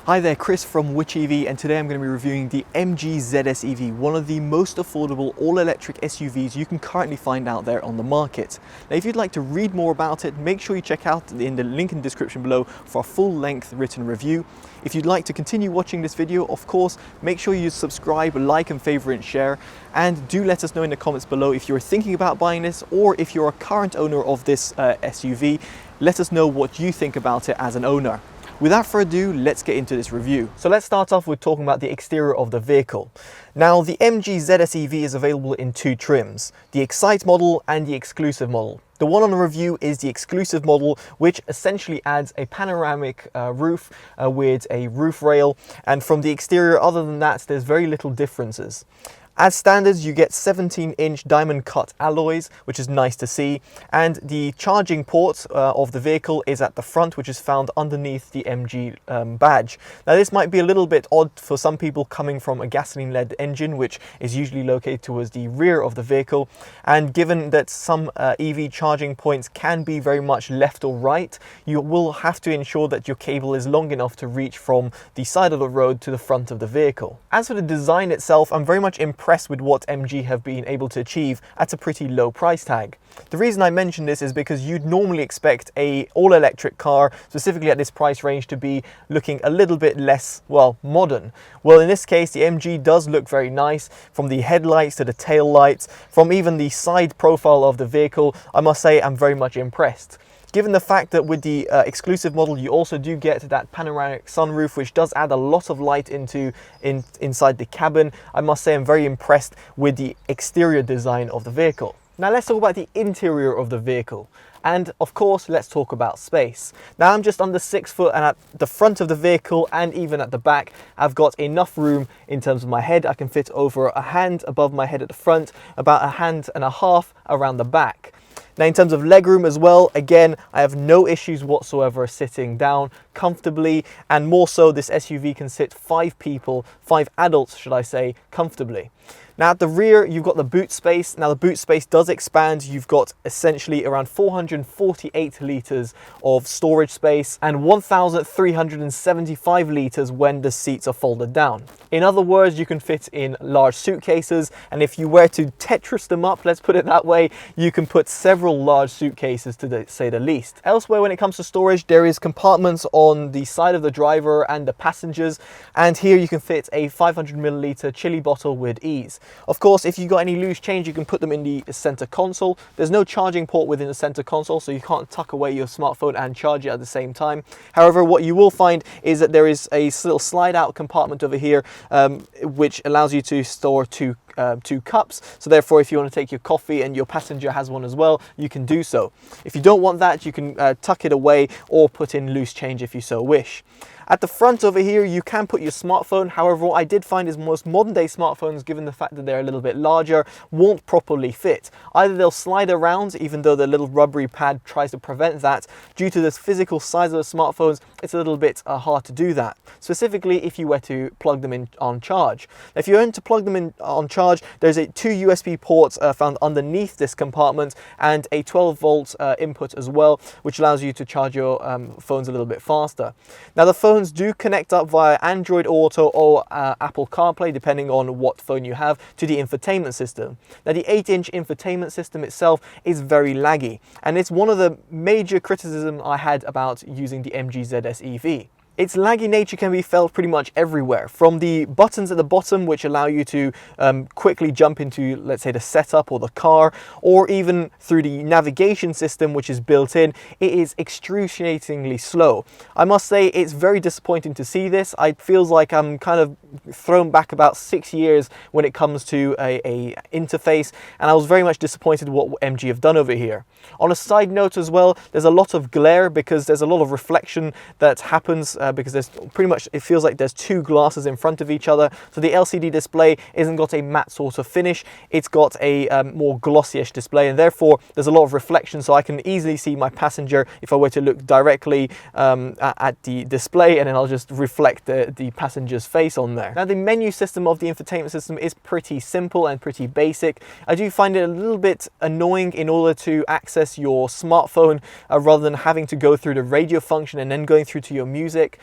Hi there, Chris from WhichEV, and today I'm going to be reviewing the MG ZS EV, one of the most affordable all-electric SUVs you can currently find out there on the market. Now, if you'd like to read more about it, make sure you check out the link in the description below for a full-length written review. If you'd like to continue watching this video, of course, make sure you subscribe, like and favorite and share, and do let us know in the comments below if you're thinking about buying this or if you're a current owner of this SUV. Let us know what you think about it as an owner. Without further ado, let's get into this review. So let's start off with talking about the exterior of the vehicle. Now, the MG ZS EV is available in two trims, the Excite model and the Exclusive model. The one on the review is the Exclusive model, which essentially adds a panoramic roof with a roof rail. And from the exterior, other than that, there's very little differences. As standards, you get 17-inch diamond cut alloys, which is nice to see, and the charging port of the vehicle is at the front, which is found underneath the MG badge. Now, this might be a little bit odd for some people coming from a gasoline-led engine, which is usually located towards the rear of the vehicle, and given that some EV charging points can be very much left or right, you will have to ensure that your cable is long enough to reach from the side of the road to the front of the vehicle. As for the design itself, I'm very much impressed with what MG have been able to achieve at a pretty low price tag. The reason I mention this is because you'd normally expect a all-electric car, specifically at this price range, to be looking a little bit less, well, modern. Well, in this case, the MG does look very nice, from the headlights to the tail lights, from even the side profile of the vehicle. I must say I'm very much impressed. Given the fact that with the Exclusive model you also do get that panoramic sunroof, which does add a lot of light inside the cabin, I must say I'm very impressed with the exterior design of the vehicle. Now let's talk about the interior of the vehicle. And of course, let's talk about space. Now, I'm just under 6 foot, and at the front of the vehicle and even at the back, I've got enough room in terms of my head. I can fit over a hand above my head at the front, about a hand and a half around the back. Now, in terms of legroom as well, again, I have no issues whatsoever sitting down comfortably, and more so, this SUV can sit 5 people, 5 adults, should I say, comfortably. Now, at the rear, you've got the boot space. Now, the boot space does expand. You've got essentially around 448 litres of storage space and 1,375 litres when the seats are folded down. In other words, you can fit in large suitcases, and if you were to Tetris them up, let's put it that way, you can put several large suitcases to say the least. Elsewhere, when it comes to storage, there is compartments on the side of the driver and the passengers, and here you can fit a 500ml chili bottle with ease. Of course, if you got any loose change, you can put them in the center console. There's no charging port within the center console, so you can't tuck away your smartphone and charge it at the same time. However, what you will find is that there is a little slide out compartment over here, which allows you to store two cups. So therefore, if you want to take your coffee and your passenger has one as well, you can do so. If you don't want that, you can tuck it away or put in loose change if you so wish. At the front over here, you can put your smartphone. However, what I did find is most modern day smartphones, given the fact that they're a little bit larger, won't properly fit. Either they'll slide around, even though the little rubbery pad tries to prevent that. Due to the physical size of the smartphones, it's a little bit hard to do that. Specifically, if you were to plug them in on charge. If you're going to plug them in on charge, there's two USB ports found underneath this compartment and a 12-volt input as well, which allows you to charge your phones a little bit faster. Now, the phones do connect up via Android Auto or Apple CarPlay, depending on what phone you have, to the infotainment system. Now, the 8-inch infotainment system itself is very laggy, and it's one of the major criticisms I had about using the MG ZS EV. Its laggy nature can be felt pretty much everywhere, from the buttons at the bottom, which allow you to quickly jump into, let's say, the setup or the car, or even through the navigation system, which is built in. It is excruciatingly slow. I must say it's very disappointing to see this. It feels like I'm kind of thrown back about 6 years when it comes to a interface, and I was very much disappointed what MG have done over here. On a side note as well, there's a lot of glare because there's a lot of reflection that happens because there's pretty much, it feels like there's two glasses in front of each other. So the LCD display isn't got a matte sort of finish, it's got a more glossy-ish display, and therefore there's a lot of reflection, so I can easily see my passenger if I were to look directly at the display, and then I'll just reflect the passenger's face on there. Now, the menu system of the infotainment system is pretty simple and pretty basic. I do find it a little bit annoying in order to access your smartphone rather than having to go through the radio function and then going through to your music.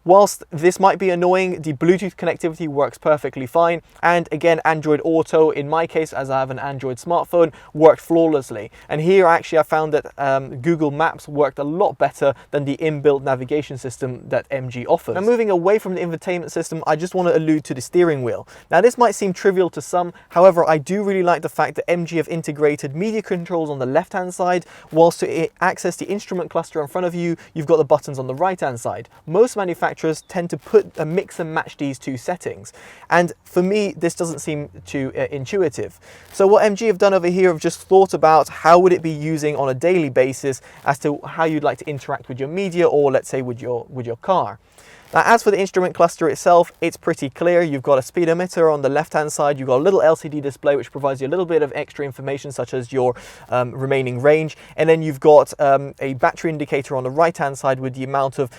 Whilst this might be annoying, the Bluetooth connectivity works perfectly fine, and again, Android Auto, in my case, as I have an Android smartphone, worked flawlessly. And here actually I found that Google Maps worked a lot better than the inbuilt navigation system that MG offers. Now, moving away from the infotainment system, I just want to allude to the steering wheel. Now, this might seem trivial to some, however, I do really like the fact that MG have integrated media controls on the left-hand side, whilst to access the instrument cluster in front of you, you've got the buttons on the right-hand side. Most manufacturers tend to mix and match these two settings, and for me, this doesn't seem too intuitive. So what MG have done over here, have just thought about how would it be using on a daily basis as to how you'd like to interact with your media, or let's say with your car. Now, as for the instrument cluster itself, it's pretty clear. You've got a speedometer on the left-hand side. You've got a little LCD display which provides you a little bit of extra information, such as your remaining range. And then you've got a battery indicator on the right-hand side with the amount of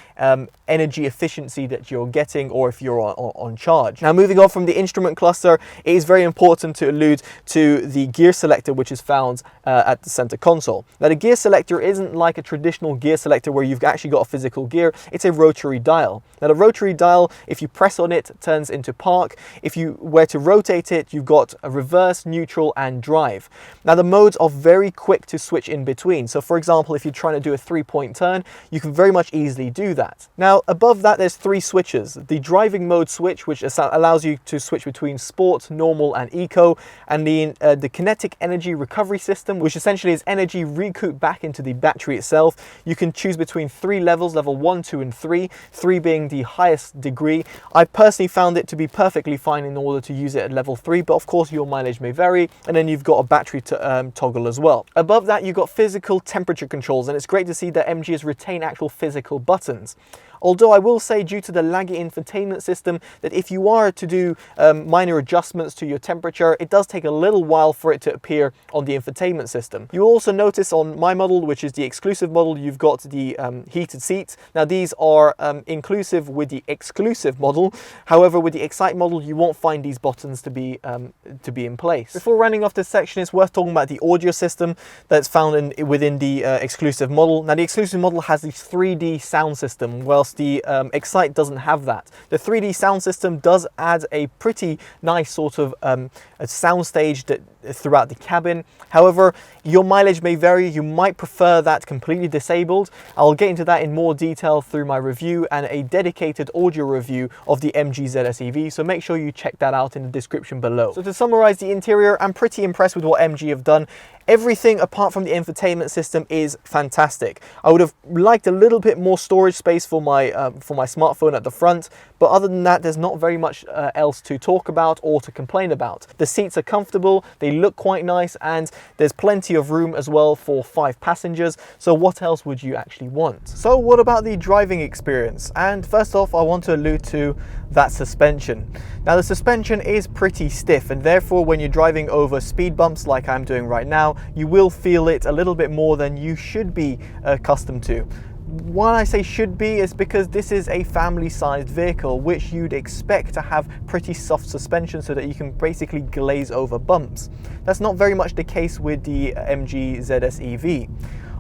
energy efficiency that you're getting, or if you're on charge. Now, moving on from the instrument cluster, it is very important to allude to the gear selector, which is found at the center console. Now, the gear selector isn't like a traditional gear selector where you've actually got a physical gear. It's a rotary dial. Now, the rotary dial, if you press on it, turns into park. If you were to rotate it, you've got a reverse, neutral, and drive. Now, the modes are very quick to switch in between. So, for example, if you're trying to do a 3-point turn, you can very much easily do that. Now, above that, there's 3 switches. The driving mode switch, which allows you to switch between sport, normal, and eco, and the kinetic energy recovery system, which essentially is energy recouped back into the battery itself. You can choose between 3 levels, level 1, 2, and 3, 3 being the highest degree. I personally found it to be perfectly fine in order to use it at level 3, but of course your mileage may vary. And then you've got a battery toggle as well. Above that, you've got physical temperature controls, and it's great to see that MG has retained actual physical buttons. Although I will say, due to the laggy infotainment system, that if you are to do minor adjustments to your temperature, it does take a little while for it to appear on the infotainment system. You'll also notice on my model, which is the exclusive model, you've got the heated seats. Now, these are inclusive with the exclusive model. However, with the Excite model, you won't find these buttons to be in place. Before running off this section, it's worth talking about the audio system that's found within the exclusive model. Now, the exclusive model has the 3D sound system, whilst the Excite doesn't have that. The 3D sound system does add a pretty nice sort of a soundstage throughout the cabin. However, your mileage may vary. You might prefer that completely disabled. I'll get into that in more detail through my review and a dedicated audio review of the MG ZS EV, so make sure you check that out in the description below. So to summarize the interior, I'm pretty impressed with what MG have done. Everything apart from the infotainment system is fantastic. I would have liked a little bit more storage space for my smartphone at the front, but other than that, there's not very much else to talk about or to complain about. The seats are comfortable, they look quite nice, and there's plenty of room as well for 5 passengers. So what else would you actually want? So what about the driving experience? And first off, I want to allude to that suspension. Now, the suspension is pretty stiff, and therefore when you're driving over speed bumps like I'm doing right now, you will feel it a little bit more than you should be accustomed to. Why I say should be is because this is a family-sized vehicle, which you'd expect to have pretty soft suspension so that you can basically glaze over bumps. That's not very much the case with the MG ZS EV.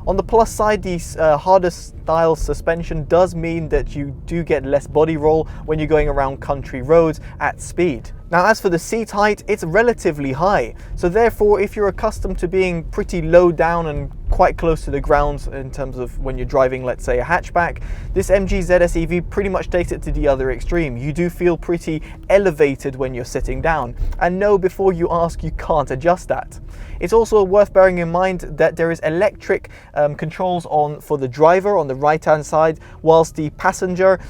On the plus side, the harder style suspension does mean that you do get less body roll when you're going around country roads at speed. Now, as for the seat height, it's relatively high. So therefore, if you're accustomed to being pretty low down and quite close to the ground in terms of when you're driving, let's say, a hatchback, this MG ZS EV pretty much takes it to the other extreme. You do feel pretty elevated when you're sitting down. And no, before you ask, you can't adjust that. It's also worth bearing in mind that there is electric controls for the driver on the right-hand side, whilst the passenger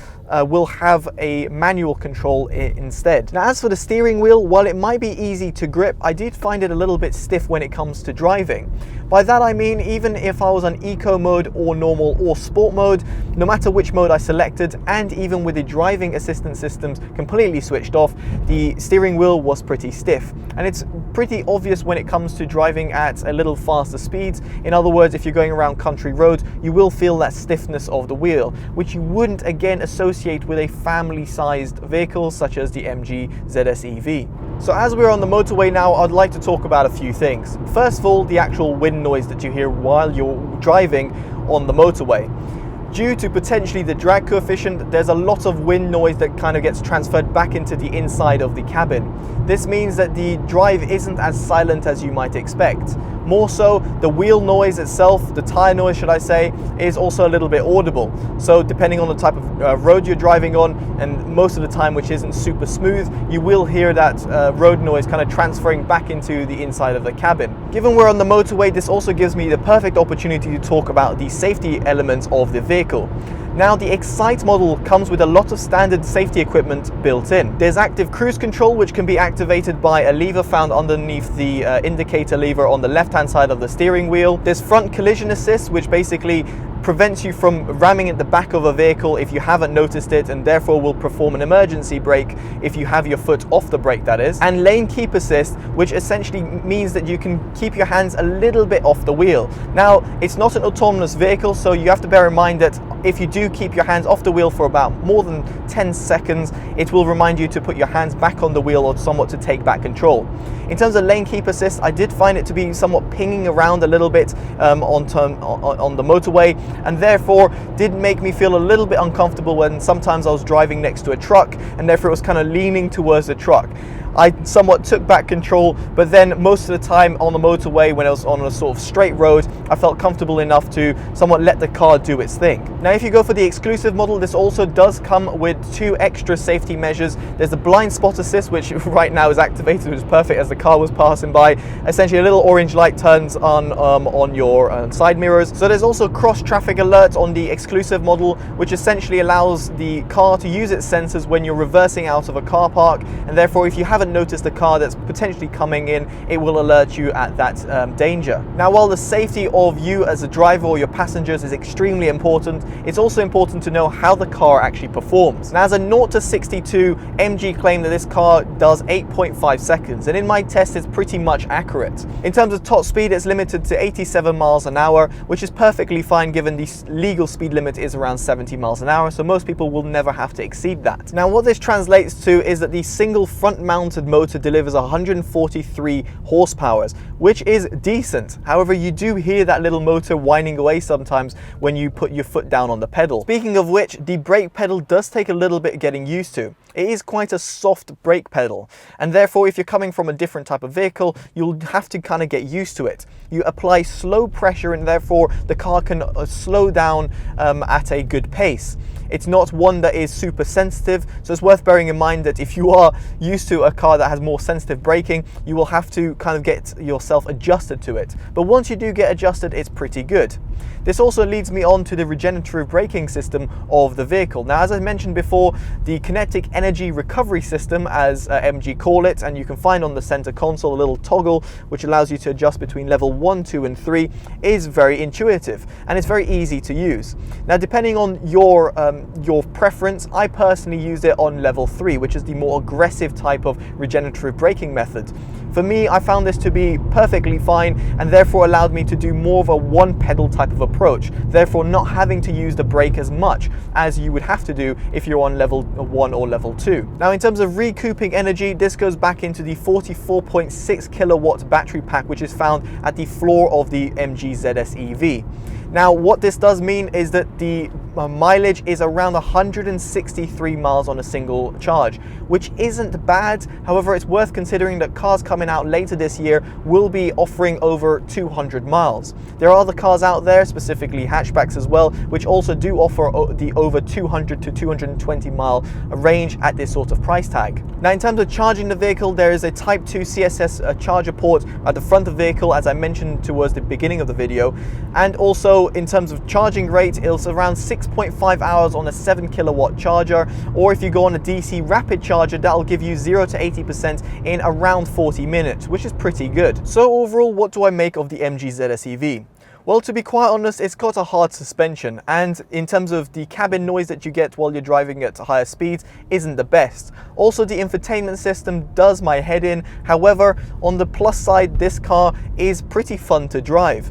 will have a manual control instead. Now, as for the steering wheel, while it might be easy to grip, I did find it a little bit stiff when it comes to driving. By that I mean, even if I was on eco mode or normal or sport mode, no matter which mode I selected, and even with the driving assistance systems completely switched off, the steering wheel was pretty stiff. And it's pretty obvious when it comes to driving at a little faster speeds. In other words, if you're going around country roads, you will feel that stiffness of the wheel, which you wouldn't again associate with a family-sized vehicle such as the MG ZS EV. So as we're on the motorway now, I'd like to talk about a few things. First of all, the actual wind noise that you hear while you're driving on the motorway. Due to potentially the drag coefficient, there's a lot of wind noise that kind of gets transferred back into the inside of the cabin. This means that the drive isn't as silent as you might expect. More so, the wheel noise itself, the tire noise should I say, is also a little bit audible. So depending on the type of road you're driving on, and most of the time which isn't super smooth, you will hear that road noise kind of transferring back into the inside of the cabin. Given we're on the motorway, this also gives me the perfect opportunity to talk about the safety elements of the vehicle. Now, the Excite model comes with a lot of standard safety equipment built in. There's active cruise control, which can be activated by a lever found underneath the indicator lever on the left-hand side of the steering wheel. There's front collision assist, which basically prevents you from ramming at the back of a vehicle if you haven't noticed it, and therefore will perform an emergency brake if you have your foot off the brake, that is. And lane keep assist, which essentially means that you can keep your hands a little bit off the wheel. Now, it's not an autonomous vehicle, so you have to bear in mind that if you do keep your hands off the wheel for about more than 10 seconds, it will remind you to put your hands back on the wheel or somewhat to take back control. In terms of lane keep assist, I did find it to be somewhat pinging around a little bit on the motorway, and therefore did make me feel a little bit uncomfortable when sometimes I was driving next to a truck, and therefore it was kind of leaning towards the truck. I somewhat took back control, but then most of the time on the motorway, when I was on a sort of straight road, I felt comfortable enough to somewhat let the car do its thing. Now, if you go for the exclusive model, this also does come with 2 extra safety measures. There's the blind spot assist, which right now is activated, which is perfect as the car was passing by. Essentially, a little orange light turns on your side mirrors. So there's also cross traffic alert on the exclusive model, which essentially allows the car to use its sensors when you're reversing out of a car park, and therefore if you haven't noticed the car that's potentially coming in, it will alert you at that danger. Now, while the safety of you as a driver or your passengers is extremely important, it's also important to know how the car actually performs. Now, as a 0 to 62, MG claim that this car does 8.5 seconds, and in my test it's pretty much accurate. In terms of top speed, it's limited to 87 miles an hour, which is perfectly fine given the legal speed limit is around 70 miles an hour, so most people will never have to exceed that. Now, what this translates to is that the single front mounted motor delivers 143 horsepower, which is decent. However, you do hear that little motor whining away sometimes when you put your foot down on the pedal. Speaking of which, the brake pedal does take a little bit getting used to. It is quite a soft brake pedal, and therefore if you're coming from a different type of vehicle, you'll have to kind of get used to it. You apply slow pressure, and therefore the car can slow down at a good pace. It's not one that is super sensitive, so it's worth bearing in mind that if you are used to a car that has more sensitive braking, you will have to kind of get yourself adjusted to it. But once you do get adjusted, it's pretty good. This also leads me on to the regenerative braking system of the vehicle. Now, as I mentioned before, the kinetic energy recovery system, as MG call it, and you can find on the center console a little toggle which allows you to adjust between level 1, 2 and 3, is very intuitive and it's very easy to use. Now, depending on your preference, I personally use it on level 3, which is the more aggressive type of regenerative braking method. For me, I found this to be perfectly fine, and therefore allowed me to do more of a one pedal type of approach, therefore not having to use the brake as much as you would have to do if you're on level 1 or level 2. Now, in terms of recouping energy, this goes back into the 44.6 kilowatt battery pack, which is found at the floor of the MG ZS EV. Now, what this does mean is that the mileage is around 163 miles on a single charge, which isn't bad. However, it's worth considering that cars coming out later this year will be offering over 200 miles. There are other cars out there, specifically hatchbacks as well, which also do offer the over 200 to 220 mile range at this sort of price tag. Now, in terms of charging the vehicle, there is a Type 2 CSS charger port at the front of the vehicle, as I mentioned towards the beginning of the video, and also in terms of charging rate, it's around 6.5 hours on a 7 kilowatt charger, or if you go on a DC rapid charger, that'll give you 0 to 80% in around 40 minutes, which is pretty good. So overall, what do I make of the MG ZS EV? Well, to be quite honest, it's got a hard suspension, and in terms of the cabin noise that you get while you're driving at higher speeds isn't the best. Also, the infotainment system does my head in. However, on the plus side, this car is pretty fun to drive.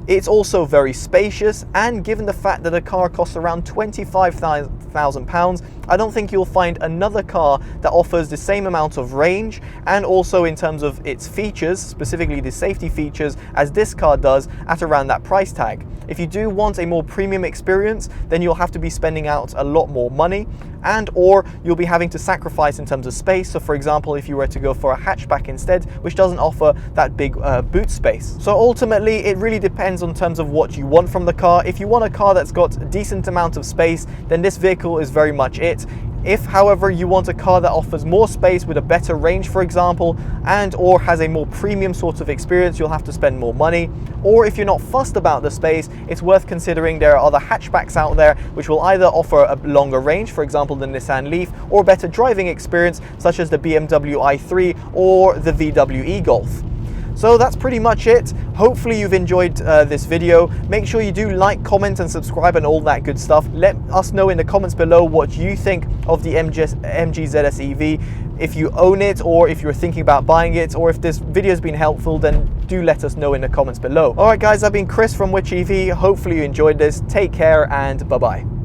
It's also very spacious, and given the fact that a car costs around £25,000, I don't think you'll find another car that offers the same amount of range and also in terms of its features, specifically the safety features, as this car does at around that price tag. If you do want a more premium experience, then you'll have to be spending out a lot more money, and or you'll be having to sacrifice in terms of space. So for example, if you were to go for a hatchback instead, which doesn't offer that big boot space. So ultimately, it really depends on terms of what you want from the car. If you want a car that's got a decent amount of space, then this vehicle is very much it. If, however, you want a car that offers more space with a better range, for example, and or has a more premium sort of experience, you'll have to spend more money. Or if you're not fussed about the space, it's worth considering there are other hatchbacks out there which will either offer a longer range, for example the Nissan Leaf, or better driving experience such as the BMW i3 or the VW e-Golf. So that's pretty much it. Hopefully you've enjoyed this video. Make sure you do like, comment and subscribe and all that good stuff. Let us know in the comments below what you think of the MG ZS EV. If you own it, or if you're thinking about buying it, or if this video has been helpful, then do let us know in the comments below. Alright guys, I've been Chris from WhichEV. Hopefully you enjoyed this. Take care and bye-bye.